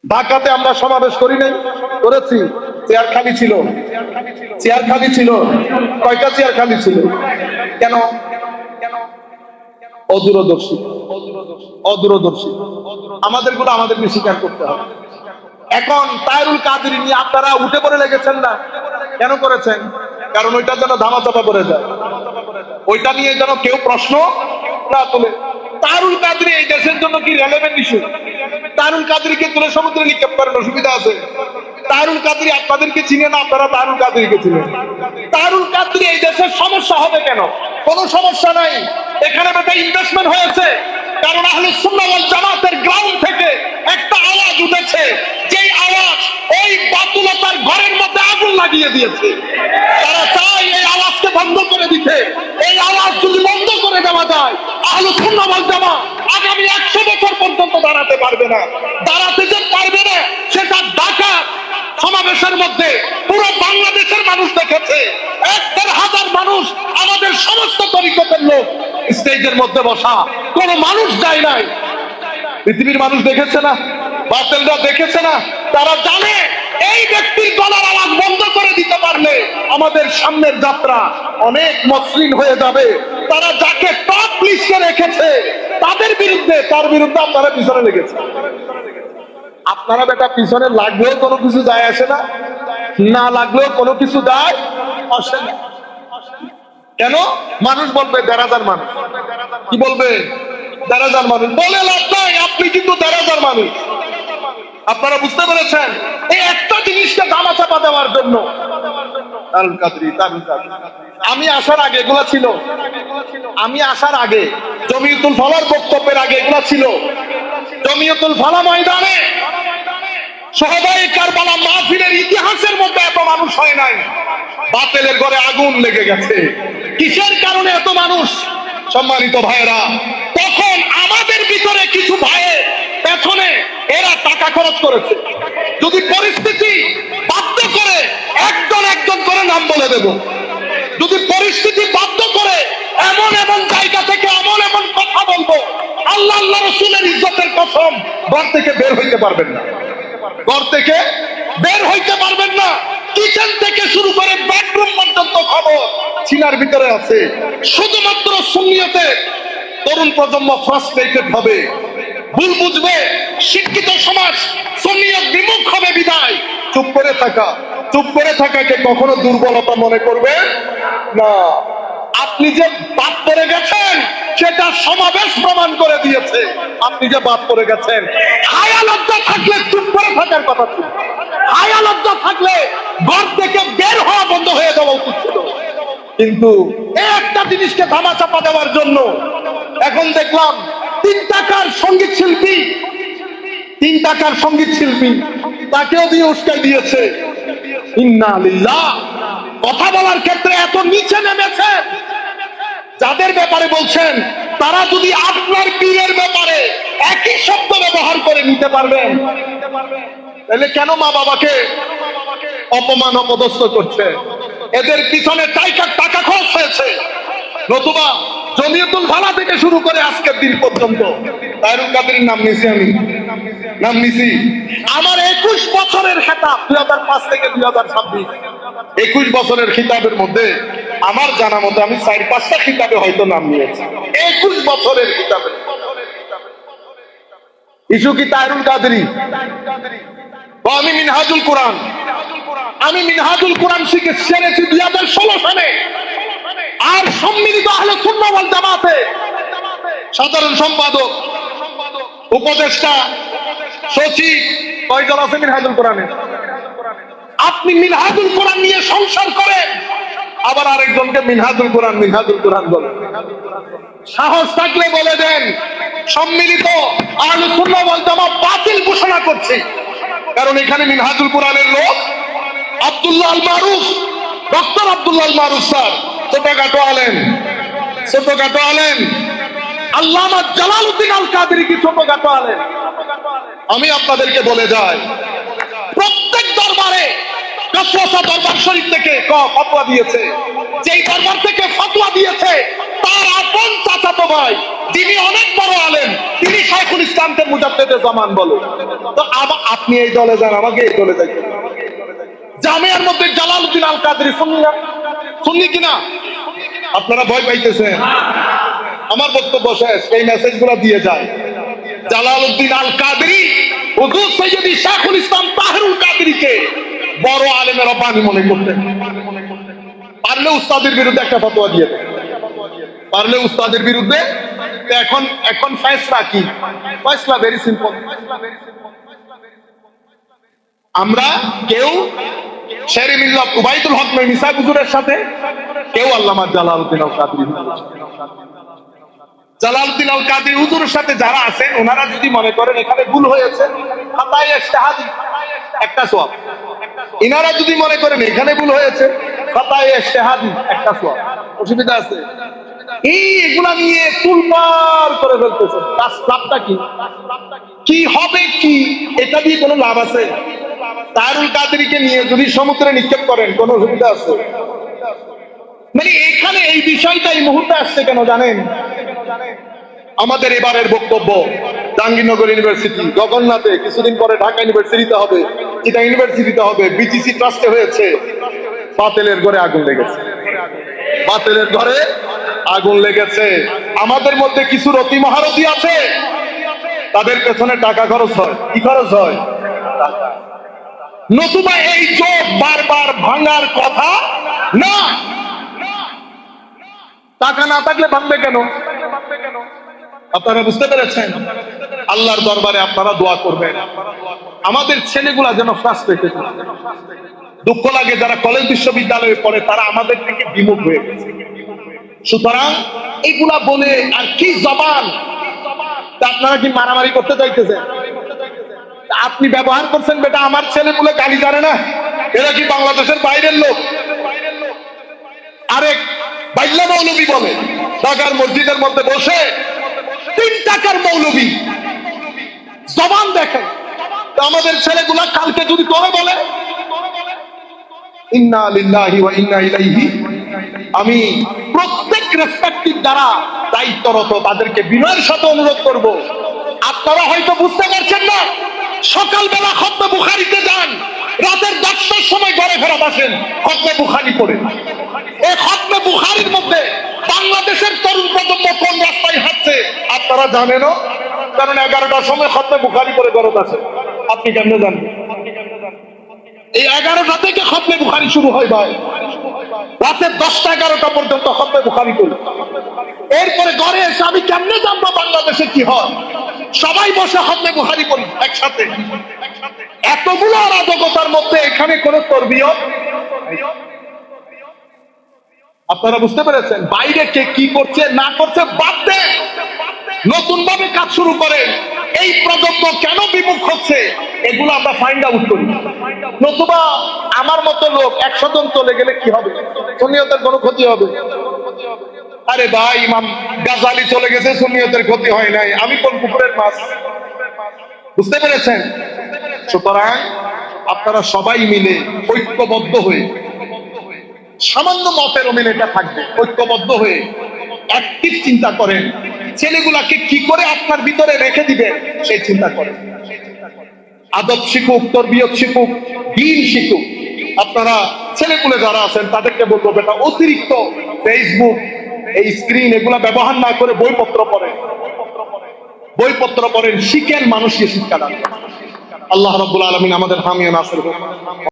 ঢাকাতে আমরা সমাবেশ করি নাই? করেছি। চেয়ার খালি ছিল, চেয়ার খালি ছিল। কয়টা চেয়ার খালি ছিল? কেন? অদূরদর্শী, অদূরদর্শী। আমাদেরগুলো আমাদেরকে স্বীকার করতে হবে। এখন তায়রুল কাদের নিয়ে আপনারা উঠে পড়ে লেগেছেন না? কেন করেছেন? কারণ ওইটা যেন ধামাচাপা পড়ে যায়, ওইটা নিয়ে যেন কেউ প্রশ্ন না তোলে। তায়রুল কাদের এই দেশের জন্য কি রেলেভেন্ট ইস্যু? তায়রুল কাদেরকে তুলে সমুদ্রে নিক্ষেপ করেন, অসুবিধা আছে? তায়রুল কাদের আপনাদেরকে চিনে না, আপনারা তায়রুল কাদেরকে চিনেন। তায়রুল কাদের এই দেশের সমস্যা হবে কেন? কোনো সমস্যা নাই। এখানে একটা ইনভেস্টমেন্ট হয়েছে, কারণ আহলুস সুন্নাহ ওয়াল জামাতের গ্রাউন্ড থেকে একটা আওয়াজ উঠেছে, যেই আওয়াজ ওই বাতুলতার ঘরের মধ্যে আগুন লাগিয়ে দিয়েছে। তারা চায় এই আওয়াজকে বন্ধ করে দিতে। এই আওয়াজ যদি বন্ধ করে দেওয়া যায়, আহলুস সুন্নাহ ওয়াল জামাত আগামী 100 বছর পর্যন্ত দাঁড়াতে পারবে না। দাঁড়াতে যে পারবে না, সেটা ঢাকা সমাবেশের মধ্যে পুরো বাংলাদেশের মানুষ দেখেছে। 1,000 মানুষ, আমাদের সমস্ত তরিকতের লোক স্টেজের মধ্যে বসা, কোন মানুষ যায় নাই। পৃথিবীর মানুষ দেখেছে না, বাতিলরা দেখেছে না। তারা জানে এই ব্যক্তির গলার আওয়াজ বন্ধ করে দিতে পারলে আমাদের সামনের যাত্রা অনেক মসৃণ হয়ে যাবে। তারা যাকে টপ লিস্টে রেখেছে তাদের বিরুদ্ধে, তার বিরুদ্ধে আপনারা পিছনে লেগেছে। আপনারা বেটা পিছনে লাগলেও কোনো কিছু যায় আসে না, না লাগলেও কোনো কিছু যায় আসে না। কেন? মানুষ বলবে 1,500 মানুষ। কি বলবে? 1,500 মানুষ বলে লাভ নাই, আপনি কিন্তু 1,500 মানুষ। আপনারা বুঝতে পেরেছেন? এই একটা জিনিসকে ধামাচাপা দেওয়ার জন্য তারুল কাদরি, তারুল কাদরি। আমি আসার আগে এগুলা ছিল, আমি আসার আগে জমিয়তুল ফালার বক্তব্যের আগে এগুলা ছিল। জমিয়তুল ফালা ময়দানে শহদায়ে কারবালা মাহফিলের ইতিহাসের মধ্যে এত মানুষ হয় নাই। বাতিলের ঘরে আগুন লেগে গেছে। কিসের কারণে এত মানুষ? সম্মানিত ভাইয়েরা, তখন আমাদের ভিতরে কিছু ভাইয়ের পেছনে এরা টাকা খরচ করেছে। যদি পরিস্থিতি বাধ্য করে একজন একজন করে নাম বলে দেব, যদি পরিস্থিতি বাধ্য করে এমন এমন জায়গা থেকে এমন এমন কথা বলবো, আল্লাহ আল্লাহ রাসূলের ইজ্জতের কসম, ঘর থেকে বের হইতে পারবেন না, ঘর থেকে বের হইতে পারবেন না। কিচেন থেকে শুরু করে বেডরুম পর্যন্ত খবর সিনার ভিতরে আছে। শুধুমাত্র সুন্নিয়তে তরুণ প্রজন্ম ফ্রাস্ট্রেটেড হবে, ভুল বুঝবে, শিক্ষিত সমাজ সুন্নিয়ত বিমুখ হবে বিদায় চুপ করে থাকা, চুপ করে থাকাকে কখনো দুর্বলতা মনে করবে না। আপনি যে বাদ পড়ে গেছেন সেটা সমাবেশ প্রমাণ করে দিয়েছে। আপনি যে বাদ পড়ে গেছেন, হায়া লজ্জা থাকলে চুপ করে থাকার কথা ছিল। হায়া লজ্জা থাকলে ঘর থেকে বের হওয়া বন্ধ হয়ে যাওয়া উচিত ছিল। কিন্তু একটা জিনিসকে ধামাচাপা দেওয়ার জন্য এখন দেখলাম 3 টাকার সঙ্গীত শিল্পী, 3 টাকার সঙ্গীত শিল্পী তাকেও দিয়ে উস্কাই দিয়েছে। ইন্না লিল্লাহ। কথা বলার ক্ষেত্রে এত নিচে নেমেছে, যাদের ব্যাপারে বলছেন তারা যদি আপনার পীরের ব্যাপারে একই শব্দ ব্যবহার করে নিতে পারবেন, তাহলে কেন মা বাবাকে অপমান অপদস্থ করছে? এদের পিছনে টাকা খরচ হয়েছে। নতুবা জমিয়তুল ফালা থেকে শুরু করে আজকের দিন পর্যন্ত তায়রুল কাদেরের নাম নিছি, আমি নাম নিছি। আমার 21 বছরের খেতাব 2005 থেকে 2026, 21 বছরের খিতাবের মধ্যে আমার জানা মতো আমি 4-5টা খিতাবে হয়তো নাম নিয়েছি। 21 বছরের খিতাবে ইস্যু কি তায়রুল কাদেরি? আমি মিনহাজুল কোরআন, আমি মিনহাজুল কোরআন শিখেছি 2016 সালে। আর সম্মিলিত আহলে সুন্নাহ ওয়াল জামাতে সাধারণ সম্পাদক, উপদেষ্টা, সচিব, কয়জন আছে মিনহাজুল কোরআনে? আপনি মিনহাজুল কোরআন নিয়ে সংসার করেন, আবার আরেকজনকে মিনহাজুল কোরআন মিনহাজুল কোরআন বলেন। সাহস থাকলে বলে দেন সম্মিলিত আহলে সুন্নাহ ওয়াল জামাত বাতিল ঘোষণা করছে। কারণ এখানে মিনহাজুল কোরআনের লোক আব্দুল্লাহ আল মারুফ, ডক্টর আব্দুল্লাহ আল মারুফ স্যার ছোটখাটো আলেম, ছোটখাটো আলেম। আল্লামা জালালউদ্দিন আল কাদেরী কি ছোটখাটো আলেম? আমি আপনাদেরকে বলে যাই, প্রত্যেক দরবারে কাসওয়াসা দরবার শরীফ থেকে ফতোয়া দিয়েছে, যেই দরবার থেকে ফতোয়া দিয়েছে তার আপন চাচাতো ভাই, তিনি অনেক বড় আলেম, তিনি শাইখুল ইসলামকে মুজাদ্দেদে জামান বলে। তো আপনি এই দলে যান, আমাকে এই দলে যাইতে। জামিয়ার মধ্যে জালালউদ্দিন আল কাদরি সুন্নি না? সুন্নি কিনা? আপনারা ভয় পাইতেছেন? আমার বক্তব্য শেষ, এই মেসেজগুলো দিয়ে যায়। জালালউদ্দিন আল কাদরি হুজুর সৈয়দি শাইখুল ইসলাম তাহেরুল কাদরিকে বড় আলেমের রব্বানি মনে করতেন। পারলে উস্তাদের বিরুদ্ধে একটা ফতোয়া দিয়ে দেন, পারলে উস্তাদের বিরুদ্ধে। এখন ফয়সালা কি? ফয়সালা ভেরি সিম্পল। আমরা কেউ শেরে মিল্লাত উবাইদুল হক মিসাক হুজুরের সাথে, কেউ আল্লামা জালালউদ্দিন আল কাদরি। জালালউদ্দিন আল কাদরি হুজুরের সাথে যারা আছেন, ওনারা যদি মনে করেন এখানে ভুল হয়েছে, খাতায়ে ইজতিহাদি একটা সওয়াব। ইনারা যদি মনে করেন এখানে ভুল হয়েছে, খাতায়ে ইজতিহাদি একটা সওয়াব। অসুবিধা আছে? এগুলা নিয়ে তুলপার করে ফেলতেছে। লাভটা কি? কি হবে কি? এটা দিয়ে কোনো লাভ আছে? তাহেরুল কাদরিকে নিয়ে যদি সমুদ্রে নিক্ষেপ করেন, কোনো অসুবিধা আছে? মানে এখানে এই বিষয়টা এই মুহূর্তে আসছে কেন জানেন? আমাদের এবারের বক্তব্য জাহাঙ্গীরনগর ইউনিভার্সিটি, জগন্নাথে, কিছুদিন পরে ঢাকা ইউনিভার্সিটিতে হবে, এটা ইউনিভার্সিটিতে হবে, বিটিসি ট্রাস্টে হয়েছে। বাতিলের ঘরে আগুন লেগেছে, বাতিলের ঘরে আগুন লেগেছে। আমাদের মধ্যে কিছু রতি মহারথী আছে, তাদের পেছনে টাকা খরচ হয়। কি খরচ হয়? টাকা। নতুবা এই চোখ বারবার ভাঙার কথা না। টাকা না থাকলে ভাঙবে কেন? আপনারা বুঝতে পেরেছেন? আল্লাহর দরবারে আপনারা দোয়া করবেন আমাদের ছেলেগুলা যেন ফ্রাস্ট্রেটেড। দুঃখ লাগে যারা কলেজ বিশ্ববিদ্যালয়ে পড়ে, তারা আমাদের থেকে বিমুখ হয়ে গেছে। সুতরাং এইগুলা বলে আর কি জবান? আপনারা কি মারামারি করতে চাইতেছেন? আপনি ব্যবহার করছেন, বেটা আমার ছেলে বলে গালি জানে না, এরা কি বাংলাদেশের বাইরের লোক? আরেক বাইল্লা মৌলবী বলে, ঢাকার মসজিদের মধ্যে বসে 3 টাকার মৌলবী, জবান দেখেন। আমাদের ছেলেগুলা কালকে যদি করে বলে ইন্না লিল্লাহি ওয়া ইন্না ইলাইহি, আমি প্রত্যেক রেসপেক্টিভ যারা দায়িত্বরত তাদেরকে বিনয়ের সাথে অনুরোধ করব, আপনারা হয়তো বুঝতে পারছেন না, সকালবেলা খতমে বুখারীতে যান, রাতের 10টার সময় ঘরে ফেরত আসেন খতমে বুখারী পড়ে। এই খতমে বুখারীর মধ্যে বাংলাদেশের তরুণ প্রজন্ম কোন রাস্তায় হাঁটছে আপনারা জানেনও, কারণ 11টার সময় খতমে বুখারী পড়ে ফেরত আসে। আপনি কেমনে জানবেন? এই 11টা থেকে খতমে বুখারী শুরু হয় ভাই, রাতের 10টা 11টা পর্যন্ত খতমে বুখারী করি। এরপরে ঘরে এসে আমি কেমনে জানবো বাংলাদেশে কি হয়? সবাই বসে খতমে বুখারী করি একসাথে। এতগুলো অরাজকতার মধ্যে এখানে কোন তরবিয়ত, আপনারা বুঝতে পেরেছেন? বাইরে কে কি করছে না করছে বাদ দেন, নতুন ভাবে কাজ শুরু করেন। এই প্রজন্ম কেন বিমুখ হচ্ছে এগুলো আমরা ফাইন্ড আউট করি। নতুবা আমার মতো লোক 100 জন চলে গেলে কি হবে? সুন্নিয়তের কোনো ক্ষতি হবে? আরে ভাই, ইমাম গাজালি চলে গেছে, সুন্নিয়তের ক্ষতি হয় নাই, আমি কোন পুকুরের মাছ? বুঝতে পেরেছেন? সুতরাং আপনারা সবাই মিলে ঐক্যবদ্ধ হয়ে, সামান্য মতের অমিলেটা থাকবে, ঐক্যবদ্ধ হয়ে অ্যাক্টিভ চিন্তা করেন, ছেলেগুলাকে কি করে আপনার ভিতরে রেখে দিবেন সেই চিন্তা করেন। আদব শিখুক, তরবিয়ত শিখুক, দ্বীন শিখুক। আপনারা ছেলেপুলে যারা আছেন তাদেরকে বলবো, বেটা অতিরিক্ত ফেসবুক, এই স্ক্রিন এগুলা ব্যবহার না করে বইপত্র পড়েন, বইপত্র পড়েন, শিখেন, মানুষকে শিক্ষা দান। আল্লাহ রাব্বুল আলামিন আমাদের হামিয়া নাসির হোক।